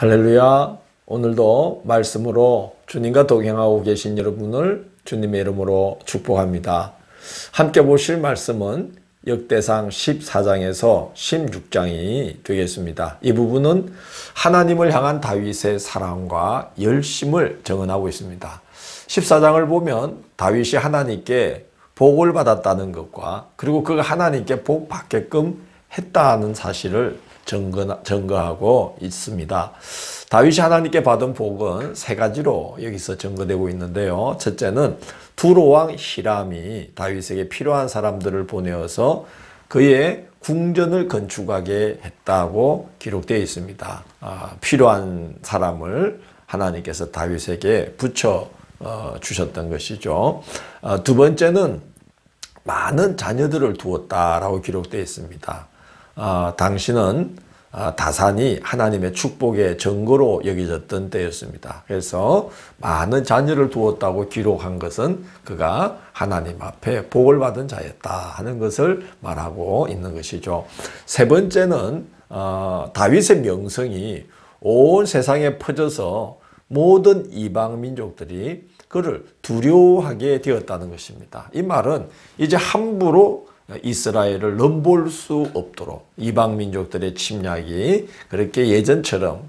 할렐루야. 오늘도 말씀으로 주님과 동행하고 계신 여러분을 주님의 이름으로 축복합니다. 함께 보실 말씀은 역대상 14장에서 16장이 되겠습니다. 이 부분은 하나님을 향한 다윗의 사랑과 열심을 증언하고 있습니다. 14장을 보면 다윗이 하나님께 복을 받았다는 것과 그리고 그가 하나님께 복 받게끔 했다는 사실을 증거하고 있습니다. 다윗이 하나님께 받은 복은 세 가지로 여기서 증거되고 있는데요. 첫째는 두로왕 히람이 다윗에게 필요한 사람들을 보내어서 그의 궁전을 건축하게 했다고 기록되어 있습니다. 필요한 사람을 하나님께서 다윗에게 붙여 주셨던 것이죠. 두 번째는 많은 자녀들을 두었다라고 기록되어 있습니다. 당시는 다산이 하나님의 축복의 증거로 여겨졌던 때였습니다. 그래서 많은 자녀를 두었다고 기록한 것은 그가 하나님 앞에 복을 받은 자였다 하는 것을 말하고 있는 것이죠. 세 번째는 다윗의 명성이 온 세상에 퍼져서 모든 이방 민족들이 그를 두려워하게 되었다는 것입니다. 이 말은 이제 함부로 이스라엘을 넘볼 수 없도록 이방 민족들의 침략이 그렇게 예전처럼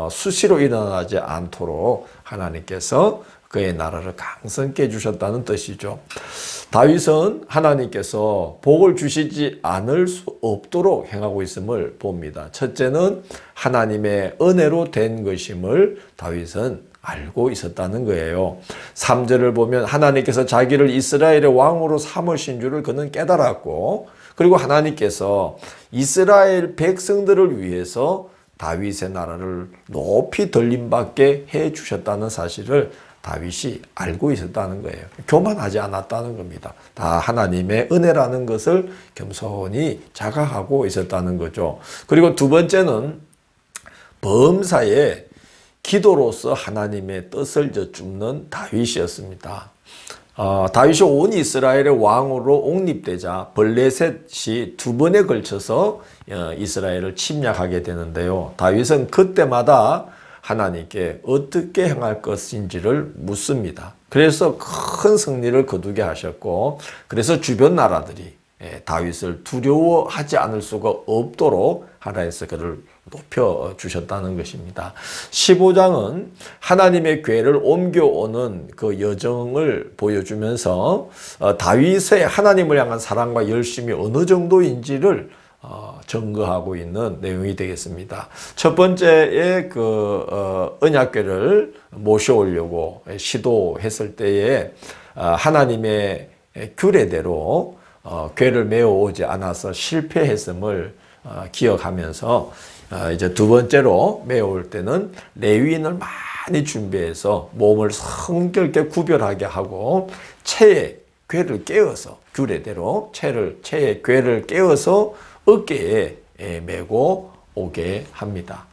수시로 일어나지 않도록 하나님께서 그의 나라를 강성케 해주셨다는 뜻이죠. 다윗은 하나님께서 복을 주시지 않을 수 없도록 행하고 있음을 봅니다. 첫째는 하나님의 은혜로 된 것임을 다윗은 알고 있었다는 거예요. 3절을 보면 하나님께서 자기를 이스라엘의 왕으로 삼으신 줄을 그는 깨달았고, 그리고 하나님께서 이스라엘 백성들을 위해서 다윗의 나라를 높이 들림받게 해 주셨다는 사실을 다윗이 알고 있었다는 거예요. 교만하지 않았다는 겁니다. 다 하나님의 은혜라는 것을 겸손히 자각하고 있었다는 거죠. 그리고 두 번째는 범사에 기도로서 하나님의 뜻을 줍는 다윗이었습니다. 다윗이 온 이스라엘의 왕으로 옹립되자 블레셋이 두 번에 걸쳐서 이스라엘을 침략하게 되는데요. 다윗은 그때마다 하나님께 어떻게 행할 것인지를 묻습니다. 그래서 큰 승리를 거두게 하셨고, 그래서 주변 나라들이 다윗을 두려워하지 않을 수가 없도록 하나님께서 그를 높여주셨다는 것입니다. 15장은 하나님의 궤를 옮겨오는 그 여정을 보여주면서 다윗의 하나님을 향한 사랑과 열심이 어느 정도인지를 증거하고 있는 내용이 되겠습니다. 첫 번째에 언약궤를 모셔오려고 시도했을 때에 하나님의 규례대로 궤를 메어오지 않아서 실패했음을 기억하면서 이제 두 번째로 메어올 때는 레위인을 많이 준비해서 몸을 성결게 구별하게 하고 채에 궤를 깨어서 규례대로 채에 궤를 깨어서 어깨에 메고 오게 합니다.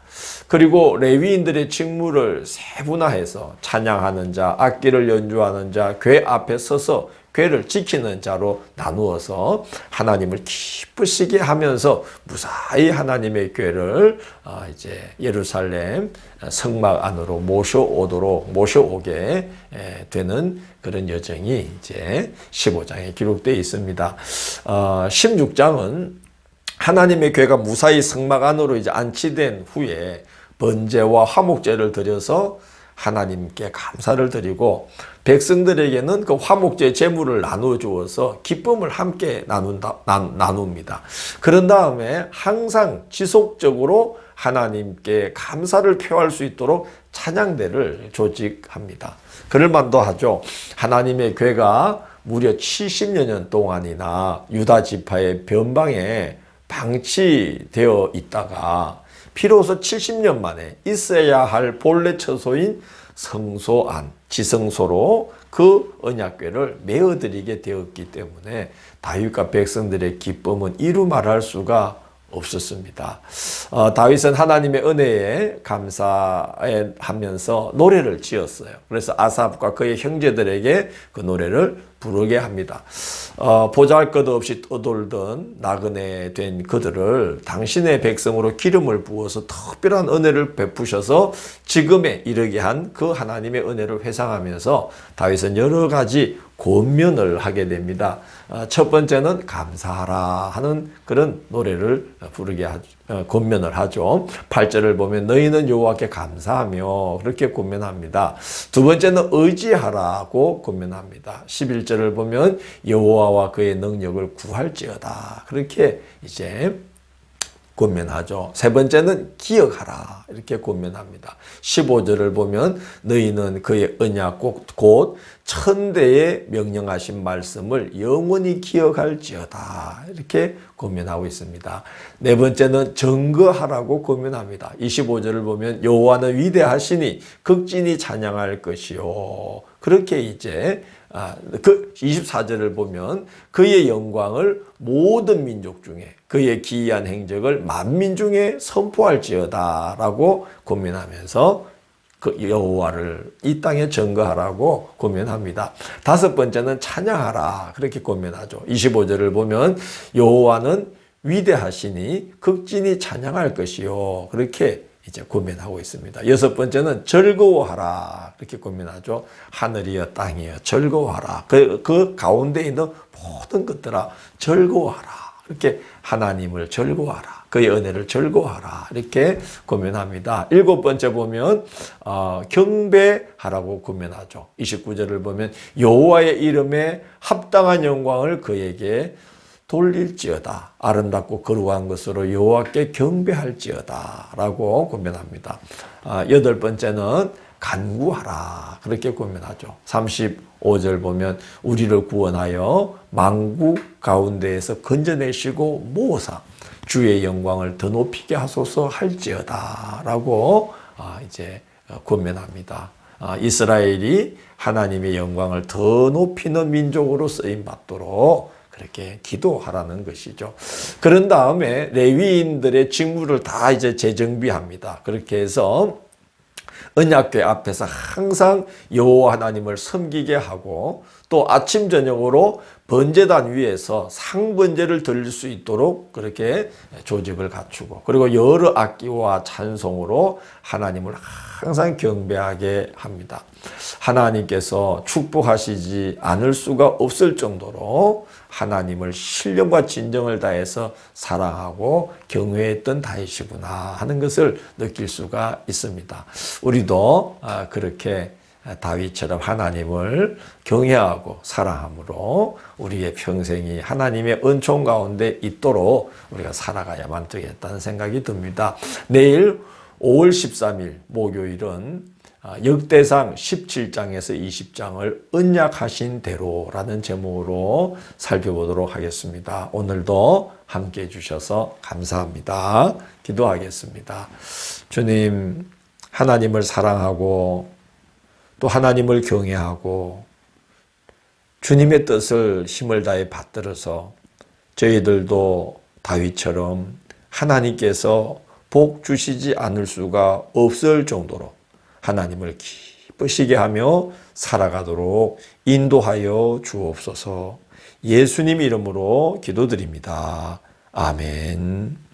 그리고 레위인들의 직무를 세분화해서 찬양하는 자, 악기를 연주하는 자, 궤 앞에 서서 궤를 지키는 자로 나누어서 하나님을 기쁘시게 하면서 무사히 하나님의 궤를 이제 예루살렘 성막 안으로 모셔오게 되는 그런 여정이 이제 15장에 기록되어 있습니다. 16장은 하나님의 궤가 무사히 성막 안으로 이제 안치된 후에 번제와 화목제를 드려서 하나님께 감사를 드리고 백성들에게는 그 화목제 제물을 나누어 주어서 기쁨을 함께 나눕니다. 그런 다음에 항상 지속적으로 하나님께 감사를 표할 수 있도록 찬양대를 조직합니다. 그럴 만도 하죠. 하나님의 궤가 무려 70여 년 동안이나 유다 지파의 변방에 방치되어 있다가 비로소 70년 만에 있어야 할 본래 처소인 성소 안, 지성소로 그 언약궤를 메어드리게 되었기 때문에 다윗과 백성들의 기쁨은 이루 말할 수가 없었습니다. 다윗은 하나님의 은혜에 감사하면서 노래를 지었어요. 그래서 아삽과 그의 형제들에게 그 노래를 부르게 합니다. 보잘것없이 떠돌던 나그네 된 그들을 당신의 백성으로 기름을 부어서 특별한 은혜를 베푸셔서 지금에 이르게 한 그 하나님의 은혜를 회상하면서 다윗은 여러 가지 권면을 하게 됩니다. 첫 번째는 감사하라 하는 그런 노래를 부르게 권면을 하죠. 8절을 보면 너희는 여호와께 감사하며 그렇게 권면합니다. 두 번째는 의지하라고 권면합니다. 11절을 보면 여호와와 그의 능력을 구할지어다 그렇게 이제 권면하죠. 세 번째는 기억하라 이렇게 권면합니다. 15절을 보면 너희는 그의 언약 곧 천대에 명령하신 말씀을 영원히 기억할지어다 이렇게 권면하고 있습니다. 네 번째는 증거하라고 권면합니다. 25절을 보면 여호와는 위대하시니 극진히 찬양할 것이요 그렇게 이제 24절을 보면 그의 영광을 모든 민족 중에 그의 기이한 행적을 만민 중에 선포할지어다 라고 권면하면서 그 여호와를 이 땅에 증거하라고 권면합니다. 다섯 번째는 찬양하라 그렇게 권면하죠. 25절을 보면 여호와는 위대하시니 극진히 찬양할 것이요 그렇게 이제 권면하고 있습니다. 여섯 번째는 즐거워하라 그렇게 권면하죠. 하늘이여 땅이여 즐거워하라. 그 가운데 있는 모든 것들아 즐거워하라. 이렇게 하나님을 즐거워하라. 그의 은혜를 즐거워하라. 이렇게 권면합니다. 일곱 번째 보면 경배하라고 권면하죠. 29절을 보면 여호와의 이름에 합당한 영광을 그에게 돌릴지어다. 아름답고 거룩한 것으로 여호와께 경배할지어다 라고 권면합니다. 여덟 번째는 간구하라 그렇게 권면하죠. 35절 보면 우리를 구원하여 만국 가운데에서 건져내시고 모으사 주의 영광을 더 높이게 하소서 할지어다 라고 이제 권면합니다. 이스라엘이 하나님의 영광을 더 높이는 민족으로 쓰임받도록 그렇게 기도하라는 것이죠. 그런 다음에 레위인들의 직무를 다 이제 재정비합니다. 그렇게 해서 언약궤 앞에서 항상 여호와 하나님을 섬기게 하고 또 아침 저녁으로 번제단 위에서 상번제를 드릴 수 있도록 그렇게 조직을 갖추고 그리고 여러 악기와 찬송으로 하나님을 항상 경배하게 합니다. 하나님께서 축복하시지 않을 수가 없을 정도로 하나님을 신령과 진정을 다해서 사랑하고 경외했던 다윗이구나 하는 것을 느낄 수가 있습니다. 우리도 그렇게 다윗처럼 하나님을 경외하고 사랑함으로 우리의 평생이 하나님의 은총 가운데 있도록 우리가 살아가야만 되겠다는 생각이 듭니다. 내일 5월 13일 목요일은 역대상 17장에서 20장을 언약하신 대로라는 제목으로 살펴보도록 하겠습니다. 오늘도 함께 해주셔서 감사합니다. 기도하겠습니다. 주님, 하나님을 사랑하고 또 하나님을 경외하고 주님의 뜻을 힘을 다해 받들어서 저희들도 다윗처럼 하나님께서 복 주시지 않을 수가 없을 정도로 하나님을 기쁘시게 하며 살아가도록 인도하여 주옵소서. 예수님 이름으로 기도드립니다. 아멘.